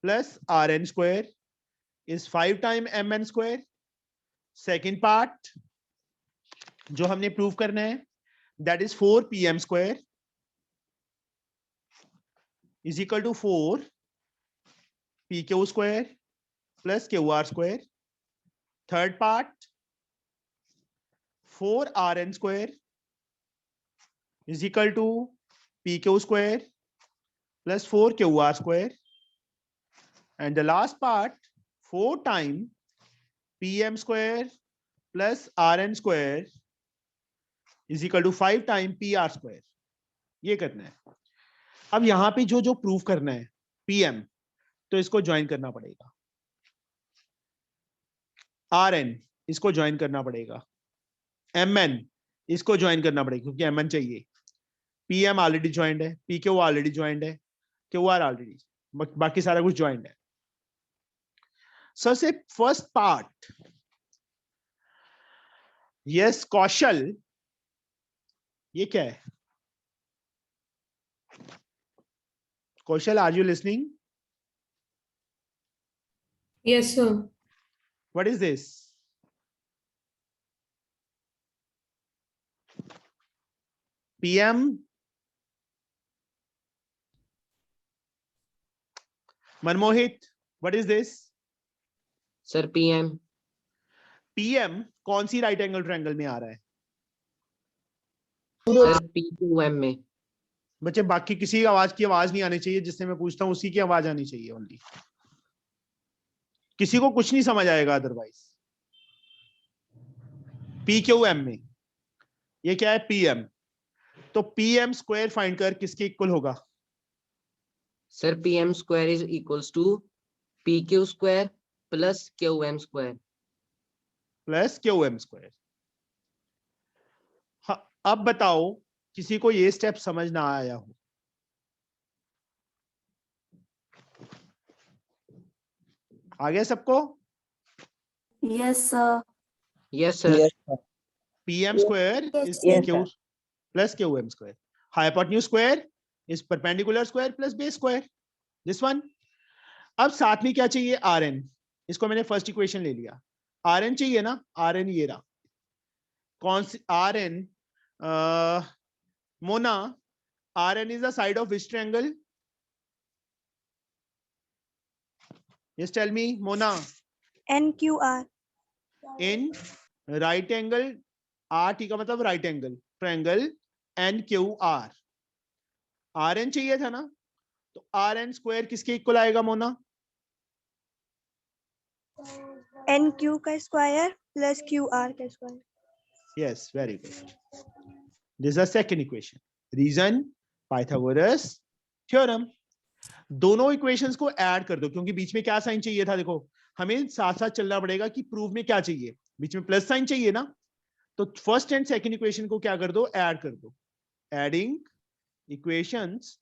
plus R N square is 5 time M N square. Second part जो हमने प्रूव करना है that is 4 P M square is equal to 4 P Q square plus Q R square. Third part 4 R N square is equal to pq square plus 4 qr square, and the last part 4 time pm square plus rn square is equal to 5 time pr square। ये करना है। अब यहां पे जो जो proof करना है pm, तो इसको ज्वाइन करना पड़ेगा, rn इसको ज्वाइन करना पड़ेगा, mn इसको ज्वाइन करना पड़ेगा क्योंकि mn चाहिए, पीएम ऑलरेडी ज्वाइंड है, पीक्यू ऑलरेडी ज्वाइंड है, क्यूआर ऑलरेडी, बाकी सारा कुछ ज्वाइंड है। सबसे फर्स्ट पार्ट, यस कौशल, ये क्या है? Kaushal, are you listening? Yes, sir. What is this? PM Manmohit, what is this? Sir PM. PM कौन सी राइट एंगल ट्रायंगल में आ रहा है? सर पीक्यूएम में। बच्चे बाकी किसी की आवाज नहीं आनी चाहिए, जिससे मैं पूछता हूँ उसी की आवाज आनी चाहिए ओनली। किसी को कुछ नहीं समझ आएगा अदरवाइज। पीक्यूएम में ये क्या है? पीएम। तो पीएम स्क्वायर फाइंड कर किसके इक्वल होगा? Sir PM square is equals to PQ square plus QM square. Plus QM square. अब बताओ किसी को ये स्टेप समझ ना आया हो? आ गया सबको? Yes, sir. Yes sir. PM square is Yes, PQ plus QM square. Hypotenuse square is perpendicular square plus base square, this one. अब साथ में क्या चाहिए? आरएन। इसको मैंने फर्स्ट इक्वेशन ले लिया। आरएन चाहिए ना, आरएन ये रहा। कौन सी RN? Mona, RN is the side of which triangle? Yes tell me Mona. NQR. In right angle, R T का मतलब right angle triangle NQR। RN चाहिए था ना, तो आरएन स्क्वायर किसके इक्वल आएगा मोना? NQ का स्क्वायर प्लस QR का square. Yes, very good. This is the second equation. Reason, Pythagoras theorem. दोनों इक्वेशंस को ऐड कर दो, क्योंकि बीच में क्या साइन चाहिए था? देखो हमें साथ साथ चलना पड़ेगा कि प्रूफ में क्या चाहिए। बीच में प्लस साइन चाहिए ना, तो फर्स्ट एंड सेकंड इक्वेशन को क्या कर दो? ऐड कर दो। Adding equations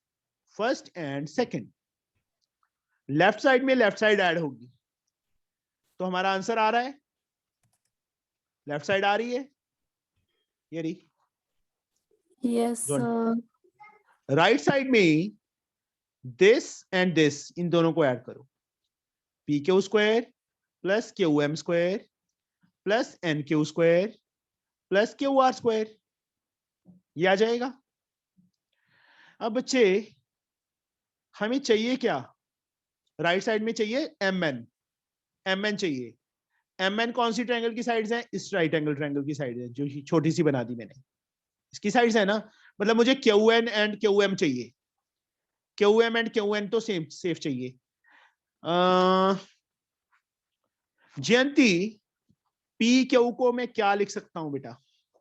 first and second, left side में लेफ्ट साइड ऐड होगी, तो हमारा आंसर आ रहा है, लेफ्ट साइड आ रही है ये रही। Yes, sir. राइट साइड में दिस एंड दिस, इन दोनों को ऐड करो। P Q square plus Q M square plus N Q square plus Q R square, ये आ जाएगा। अब बच्चे हमें चाहिए क्या? राइट साइड में चाहिए एम एन। एम एन चाहिए। एम एन कौन सी ट्रायंगल की साइड्स है? इस राइट एंगल ट्रायंगल की साइड है, जो छोटी सी बना दी मैंने, इसकी साइड्स है ना। मतलब मुझे Q N and Q M चाहिए। Q M and Q N तो सेफ चाहिए। जयंती, पी क्यू को मैं क्या लिख सकता हूं बेटा?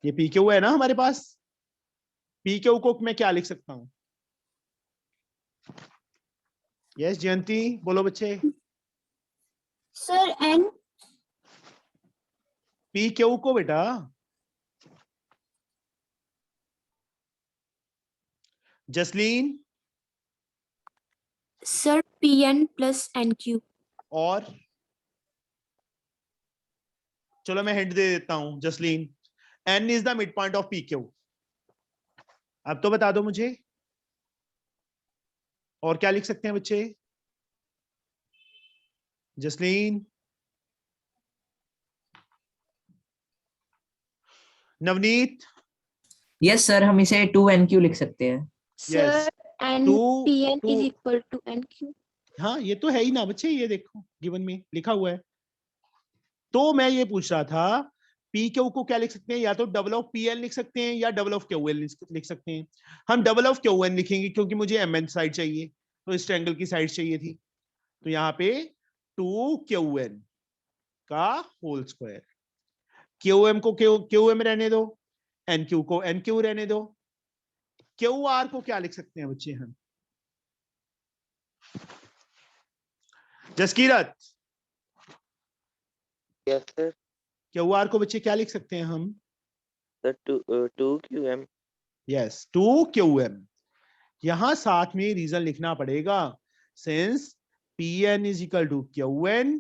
ये पी क्यू है ना हमारे पास, पी क्यू को मैं क्या लिख सकता हूं? यस जयंती बोलो बच्चे। सर एन पी क्यू को बेटा Jasleen sir P N plus N Q. और चलो मैं हिंट दे देता हूं Jasleen, N is the mid point of P Q. अब तो बता दो मुझे और क्या लिख सकते हैं बच्चे? जसलीन, नवनीत। यस सर, हम इसे 2NQ लिख सकते हैं। Yes N two P N is equal to N Q. हाँ ये तो है ही ना बच्चे, ये देखो गिवन में लिखा हुआ है। तो मैं ये पूछ रहा था पी क्यू को क्या लिख सकते हैं? या तो डबल ऑफ पी एल लिख सकते हैं या डबल ऑफ क्यू एल लिख सकते हैं। हम डबल ऑफ क्यू एन लिखेंगे क्योंकि मुझे एम एन साइड चाहिए, तो इस ट्रायंगल की साइड चाहिए थी। तो यहाँ पे 2QN का होल स्क्वायर, QM को QM रहने दो, NQ को NQ रहने दो। QR को क्या लिख सकते हैं बच्चे हम? Jaskirat, yes sir. QR को बच्चे क्या लिख सकते हैं हम? Sir 2QM। Yes 2QM। यहां साथ में रीजन लिखना पड़ेगा, since PN is equal to QN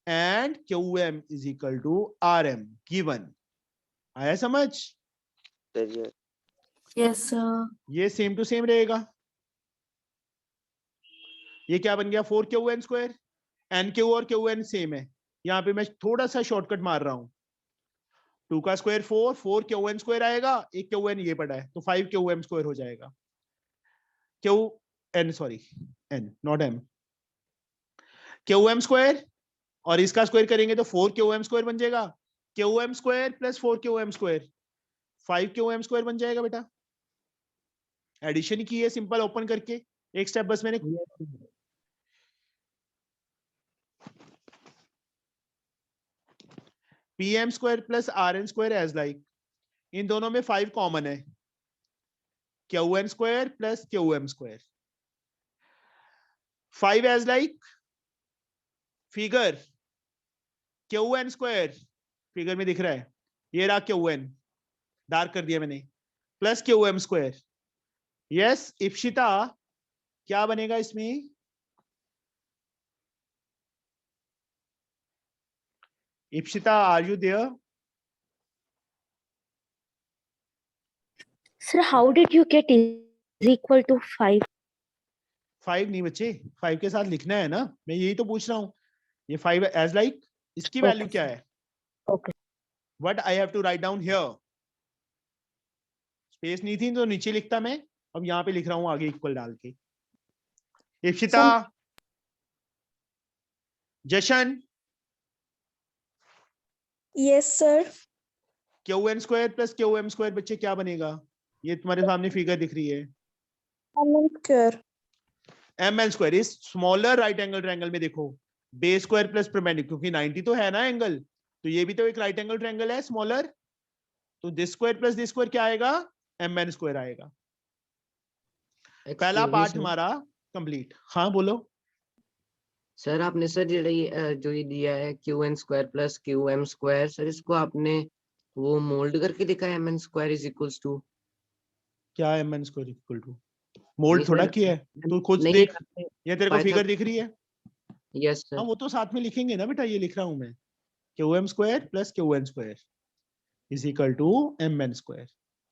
and QM is equal to RM given। आया समझ? Yes sir. ये सेम टू सेम रहेगा। ये क्या बन गया? 4QN square. NQ और QN सेम है। यहाँ पे मैं थोड़ा सा शॉर्टकट मार रहा हूं। 2 का स्क्वायर 4, 4QN स्क्वायर आएगा, एक QN ये पड़ा है तो 5QM स्क्वायर हो जाएगा। QN sorry N not M। QM square और इसका स्क्वायर करेंगे तो 4QM स्क्वायर बन जाएगा। QM square plus 4QM square 5QM square बन जाएगा बेटा। एडिशन की है सिंपल ओपन करके, एक स्टेप बस मैंने। PM square plus RN square as like, इन दोनों में 5 कॉमन है। QN square plus QM square 5 as like figure QN square figure में दिख रहा है, ये रहा QN, डार्क कर दिया मैंने, plus QM square. Yes Ipshita, क्या बनेगा इसमें? Ipshita are you there? Sir, how did you get is equal to 5? 5 नहीं बच्चे, 5 के साथ लिखना है ना, मैं यही तो पूछ रहा हूँ। ये 5 एज लाइक, इसकी वैल्यू क्या है? Okay. What I have to write down here? Space नहीं थी तो नीचे लिखता मैं, अब यहाँ पे लिख रहा हूँ आगे इक्वल डाल के। इप्शिता, जशन, Yes, sir. QN square plus QM square बच्चे क्या बनेगा? ये तुम्हारे सामने फिगर दिख रही है। MN square. MN स्क्वायर इस स्मॉलर राइट एंगल ट्रायंगल में देखो, बेस स्क्वायर प्लस परपेंडिकुलर, क्योंकि 90 तो है ना एंगल, तो ये भी तो एक राइट एंगल ट्रायंगल है स्मॉलर, तो this square plus this square क्या आएगा? MN स्क्वायर आएगा। पहला पार्ट हमारा कंप्लीट। हाँ बोलो सर। आपने सर जो ये दिया है QN square plus QM square, sir इसको आपने वो मोल्ड करके दिखा है MN square is equals to क्या? MN square equal to mould थोड़ा किया है, तू खुद देख, ये तेरे को फिगर दिख रही है। Yes sir. हाँ वो तो साथ में लिखेंगे ना बेटा, ये लिख रहा हूं मैं, QM square plus QN square is equal to MN square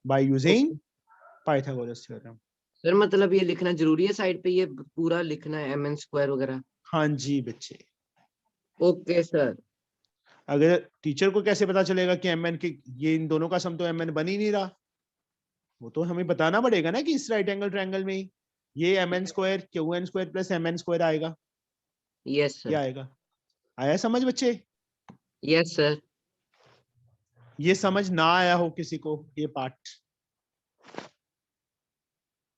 by using Pythagoras theorem. Sir मतलब ये लिखना जरूरी है साइड पे, ये पूरा लिखना है MN स्क्वायर वगैरह? हाँ जी बच्चे। Okay sir. अगर टीचर को कैसे पता चलेगा कि MN के ये इन दोनों का सम तो MN बन ही नहीं रहा, वो तो हमें बताना पड़ेगा ना कि इस राइट एंगल ट्रायंगल में ये MN square QN square plus MN square आएगा। Yes sir. क्या आएगा? आया समझ बच्चे? Yes sir. ये समझ ना आया हो किसी को ये पार्ट?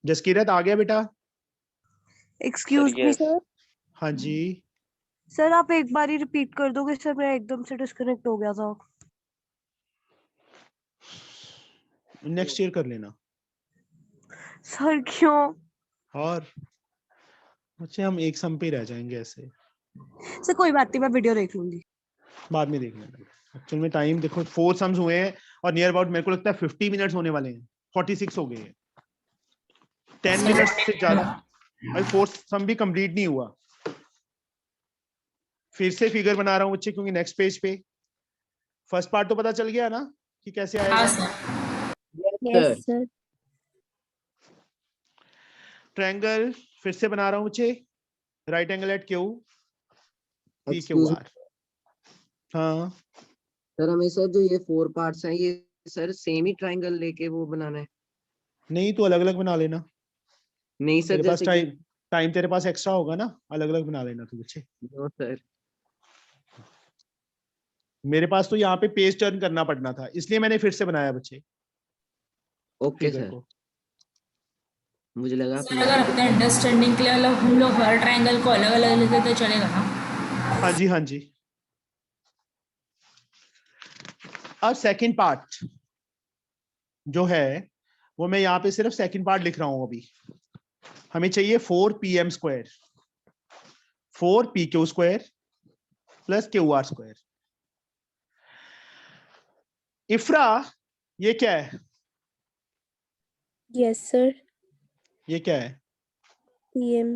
जसकीरत आ गया बेटा? Excuse me, sir. हाँ जी। सर आप एक बार ही रिपीट कर दोगे सर, मैं एकदम से डिस्कनेक्ट हो गया था। नेक्स्ट ईयर कर लेना। सर क्यों? और बच्चे हम एक सम पे ही रह जाएंगे ऐसे, सर कोई बात नहीं, मैं वीडियो देख लूंगी। बाद में देख लेना। एक्चुअल में टाइम देखो 4 सम्स हुए हैं और नियर अबाउट मेरे को लगता है 50 मिनट्स होने वाले हैं, 46 हो गए हैं, 10 मिनट्स से ज्यादा। भाई 4 सम भी कंप्लीट नहीं हुआ। फिर से फिगर बना रहा हूँ बच्चे, क्योंकि नेक्स्ट पेज पे फर्स्ट पार्ट तो पता चल गया ना कि कैसे हाँ आएगा। सर। Yes, sir. ट्रायंगल फिर से बना रहा हूँ बच्चे, right angle at Q, P Q Excuse me, आर। हाँ सर हमें सर जो ये 4 पार्ट्स हैं, ये सर सेम ही ट्रायंगल लेके वो बनाना है? नहीं तो अलग अलग बना लेना। नहीं सर, तेरे पास जैसे कि टाइम तेरे पास एक्स्ट्रा होगा ना, अलग अलग बना लेना तू बच्चे। No sir. मेरे पास तो यहाँ पे पेज टर्न करना पड़ना था, इसलिए मैंने फिर से बनाया बच्चे ओके फिगर सर, को। मुझे लगा सर अगर अपने अंडरस्टैंडिंग के लिए मतलब हम लोग हर ट्रायंगल को अलग अलग लेते तो चलेगा ना? हाँ जी हाँ जी। अब सेकंड पार्ट जो है वो मैं यहाँ पे सिर्फ सेकंड पार्ट लिख रहा हूँ अभी। हमें चाहिए 4pm square, 4pq square plus QR square. इफ्रा ये क्या है? Yes, sir. ये क्या है? PM.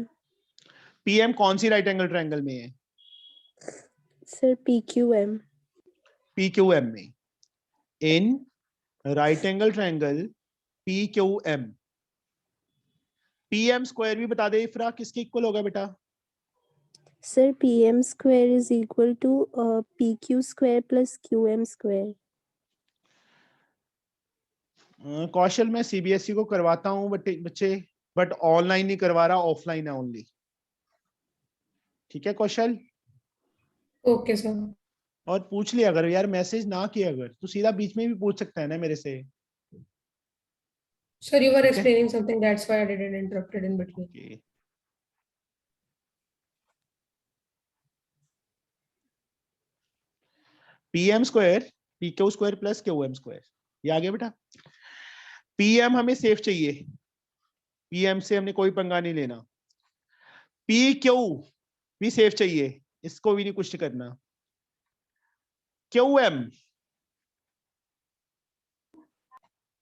PM कौन सी राइट एंगल ट्रायंगल में है? Sir, PQM. PQM में। इन right angle triangle PQM, PM square भी बता दे इफ्रा, किसके इक्वल होगा बेटा? Sir, PM square is equal to PQ square plus QM square. कौशल मैं CBSE को करवाता हूँ बच्चे, बट ऑनलाइन नहीं करवा रहा, ऑफलाइन है ओनली। ठीक है कौशल? Okay sir. और पूछ लिया अगर यार मैसेज ना किया अगर तो सीधा बीच में भी पूछ सकता है ना मेरे से। Sir you were Okay. explaining something, that's why I didn't interrupted in between. Okay. PM square PQ square plus QM square, ये आ गया बेटा। PM हमें सेफ चाहिए, PM से हमने कोई पंगा नहीं लेना। PQ भी सेफ चाहिए, इसको भी नहीं कुछ करना। QM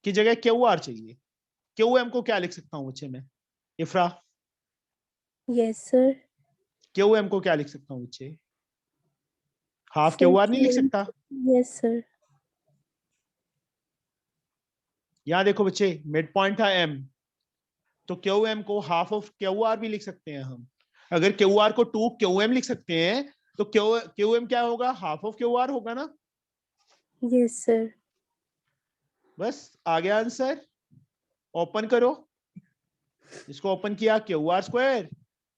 की जगह QR चाहिए। QM को क्या लिख सकता हूं बच्चे मैं? इफ्रा Yes, sir. QM को क्या लिख सकता हूं बच्चे? हाफ Sir, QR नहीं लिख QM. सकता? Yes, sir. यहां देखो बच्चे, मिड पॉइंट था M, तो QM को हाफ ऑफ QR भी लिख सकते हैं हम। अगर QR को 2QM लिख सकते हैं तो QM क्या होगा? हाफ ऑफ QR होगा ना। Yes, sir. बस आ गया आंसर। ओपन करो, इसको ओपन किया, QR स्क्वायर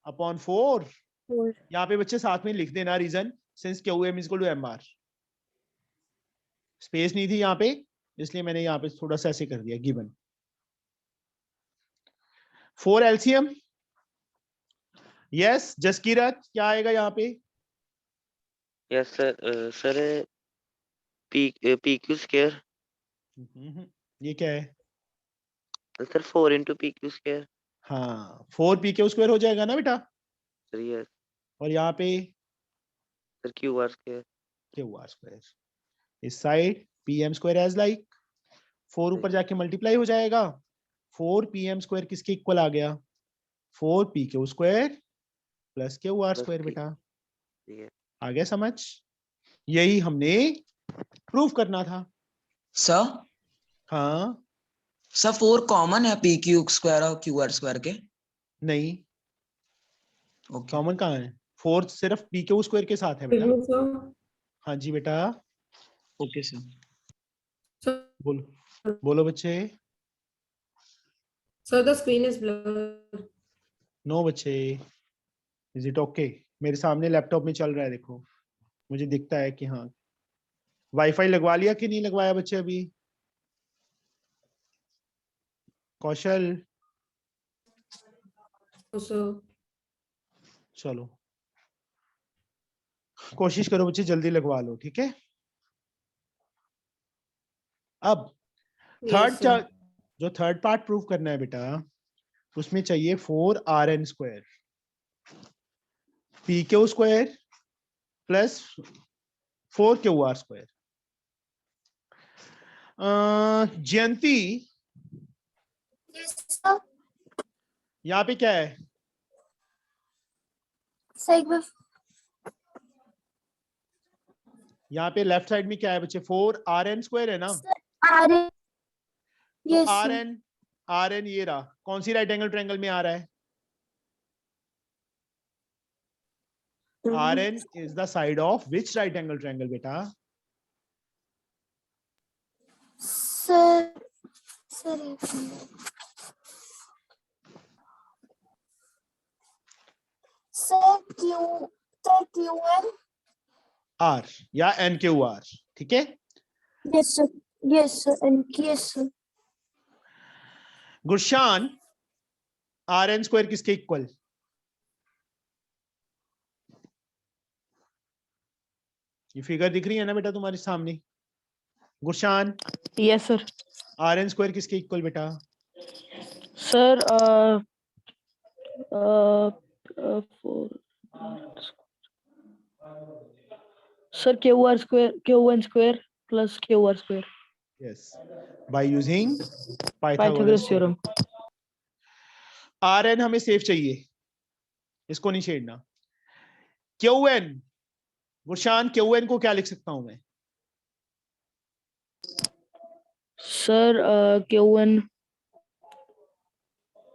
अपॉन 4। 4. यहाँ पे बच्चे साथ में लिख देना reason, since QM is equal to MR। Space नहीं थी यहाँ पे, इसलिए मैंने यहाँ पे थोड़ा सा ऐसे कर दिया, गिवन। 4 LCM। यस जसकीरत, क्या आएगा यहाँ पे? Yes sir. Sir PQ square. ये क्या है? Sir 4 into PQ square. हाँ 4pq स्क्वायर हो जाएगा ना बेटा। Sir yes. और यहाँ पे sir QR square. QR square. इस side PM square as like 4 ऊपर जाके मल्टीप्लाई हो जाएगा। 4pm स्क्वायर किसके इक्वल आ गया? 4pq square plus QR square बेटा। आ गया समझ? यही हमने प्रूफ करना था। सर हाँ सर 4 कॉमन है PQ स्क्वायर और QR स्क्वायर के? नहीं, कॉमन कहाँ है? 4 सिर्फ PQ स्क्वायर के साथ है बेटा। हाँ जी बेटा। Okay sir. बोलो बोलो बच्चे। Sir, the screen is blurred. No बच्चे, इज इट ओके? मेरे सामने लैपटॉप में चल रहा है, देखो मुझे दिखता है कि हाँ। वाईफाई लगवा लिया कि नहीं लगवाया बच्चे अभी? कौशल चलो कोशिश करो बच्चे जल्दी लगवा लो, ठीक है। अब जो थर्ड पार्ट प्रूव करना है बेटा, उसमें चाहिए 4rn square pq square plus 4qr square. Jayanti, यहाँ पे क्या है? यहाँ पे लेफ्ट साइड में क्या है बच्चे? 4rn स्क्वायर है ना? तो rn ये रहा, कौन सी राइट एंगल ट्रायंगल में आ रहा है? rn is the side of which right angle triangle बेटा? सर QN r या nqr, ठीक है? Yes sir Gurshan, rn square किसके इक्वल? ये फिगर दिख रही है ना बेटा तुम्हारे सामने? Gurshan, yes sir. rn square किसके इक्वल बेटा? Sir sir QN square plus QR square. Yes, bye using Pythagoras theorem. rn हमें सेफ चाहिए, इसको नहीं छेड़ना। qn, गुरशान qn को क्या लिख सकता हूं मैं? सर QN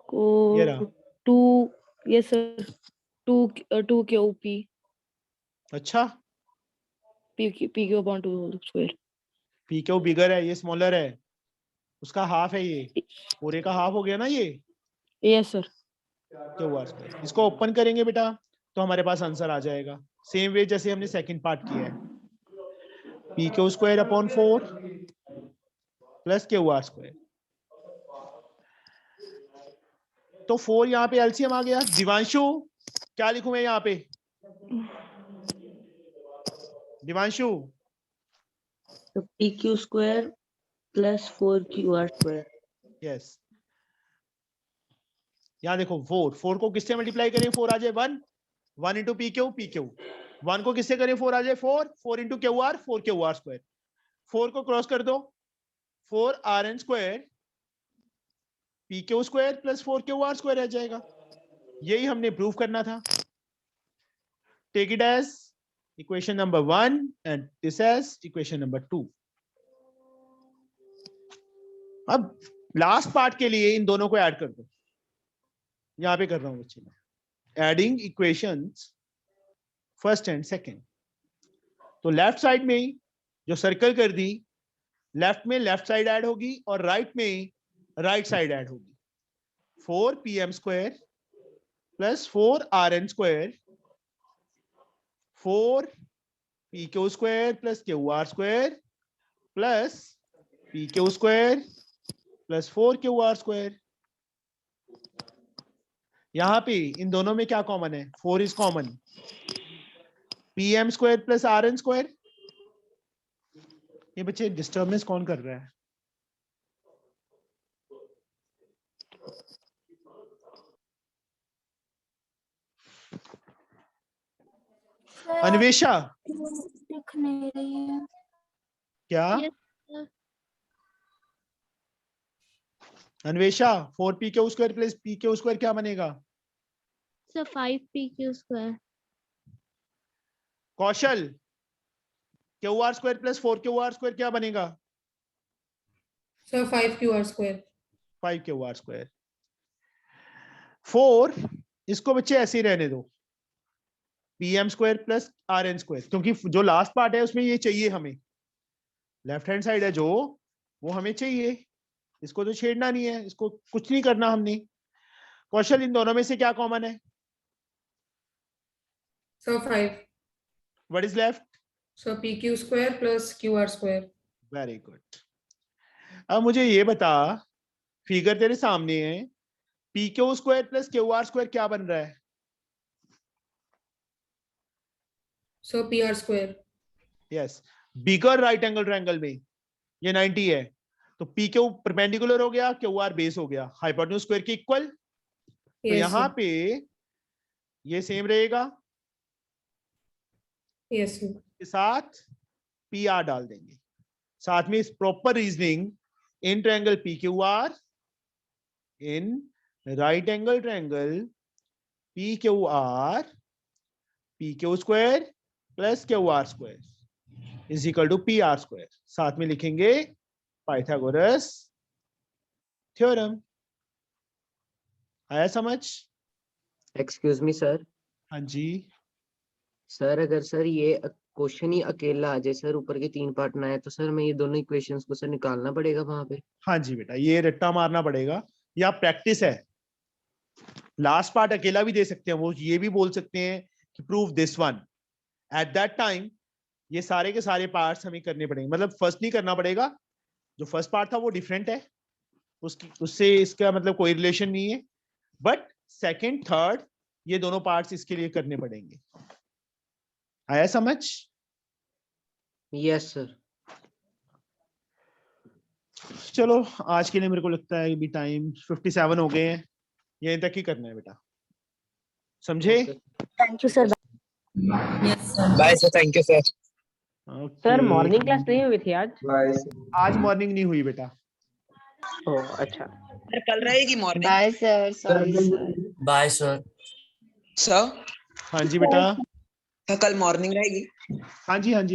को ये रहा। 2, यस सर, 2 QP अच्छा, PQ upon 2 whole square. pq bigger है, ये स्मॉलर है, उसका हाफ है, ये पूरे का हाफ हो गया ना ये। Yes sir. qr स्क्वायर, इसको ओपन करेंगे बेटा तो हमारे पास आंसर आ जाएगा, सेम वे जैसे हमने सेकंड पार्ट किया है। pq square upon 4 plus qr square. तो 4 यहाँ पे एलसीएम आ गया। दिवांशु, क्या लिखूं मैं यहाँ पे? दिवांशु, तो PQ square plus 4QR square. Yes, यहाँ देखो 4 को किससे मल्टीप्लाई करें? 4 आ जाए 1 इंटू PQ 1 को किससे करें? 4 आ जाए 4 इंटू QR 4QR स्क्वायर। 4 को क्रॉस कर दो, 4rn square PQ square plus 4QR square आ जाएगा। यही हमने प्रूव करना था। Take it as equation number 1 and this as equation number 2। अब लास्ट पार्ट के लिए इन दोनों को ऐड कर दो, यहां पे कर रहा हूं बच्चे मैं, adding equations first and second. तो लेफ्ट साइड में जो सर्कल कर दी, लेफ्ट में लेफ्ट साइड ऐड होगी और राइट में राइट साइड ऐड होगी। 4pm square plus 4rn square, 4pq square plus qr square plus pq square plus 4qr square. यहां पे इन दोनों में क्या कॉमन है? 4 is common. pm square plus rn square. ये बच्चे डिस्टर्बेंस कौन कर रहा है? अन्वेषा, दिख नहीं रही है क्या? Anvesha, 4pq square plus pq square क्या बनेगा? Sir 5pq square. Kaushal, qr square plus 4qr square क्या बनेगा? Sir 5qr square. 5qr square. 4 इसको बच्चे ऐसे ही रहने दो, pm square plus rn square, क्योंकि जो लास्ट पार्ट है उसमें ये चाहिए हमें। लेफ्ट हैंड साइड है जो, वो हमें चाहिए, इसको तो छेड़ना नहीं है, इसको कुछ नहीं करना हमने। कौशल, इन दोनों में से क्या कॉमन है? Sir 5। What is left? Sir pq square plus qr square. Very good. अब मुझे ये बता, फिगर तेरे सामने है, pq square plus qr square क्या बन रहा है? Sir pr square. यस, बिगर राइट एंगल ट्रायंगल में ये 90 है, तो पी क्यू परपेंडिकुलर हो गया, क्यू आर बेस हो गया, हाइपोटेन्यूज स्क्वायर के इक्वल। तो Yes, यहाँ sir. पे ये सेम रहेगा, Yes, sir. के साथ पी आर डाल देंगे। साथ में इस proper reasoning in triangle P Q R, in right angle triangle P Q R, P Q square plus Q R square is equal to P R square. साथ में लिखेंगे पाइथागोरस थ्योरम। आया समझ? Excuse me sir. हाँ जी sir अगर sir ये question ही अकेला आ जाए सर, ऊपर के 3 पार्ट ना आए, तो सर मैं ये दोनों इक्वेशंस को सर निकालना पड़ेगा वहां पे? हाँ जी बेटा, ये रट्टा मारना पड़ेगा, या प्रैक्टिस है। लास्ट पार्ट अकेला भी दे सकते हैं, वो ये भी बोल सकते हैं कि prove this one. At that time ये सारे के सारे पार्ट्स हमें करने पड़ेंगे, मतलब फर्स्ट नहीं करना पड़ेगा, जो फर्स्ट पार्ट था वो डिफरेंट है, उससे इसका मतलब कोई रिलेशन नहीं है, बट सेकंड थर्ड ये दोनों पार्ट्स इसके लिए करने पड़ेंगे। आया समझ? Yes sir. चलो आज के लिए मेरे को लगता है अभी टाइम 57 हो गए हैं, यहीं तक ही करना है बेटा, समझे? Thank you sir. Bye sir, thank you sir. Sir morning class नहीं हुई थी आज? आज मॉर्निंग नहीं हुई बेटा। ओ अच्छा। सर कल रहेगी morning? Bye sir, sorry sir. Bye sir. Sir हाँ जी बेटा। कल मॉर्निंग रहेगी? हाँ जी हाँ जी।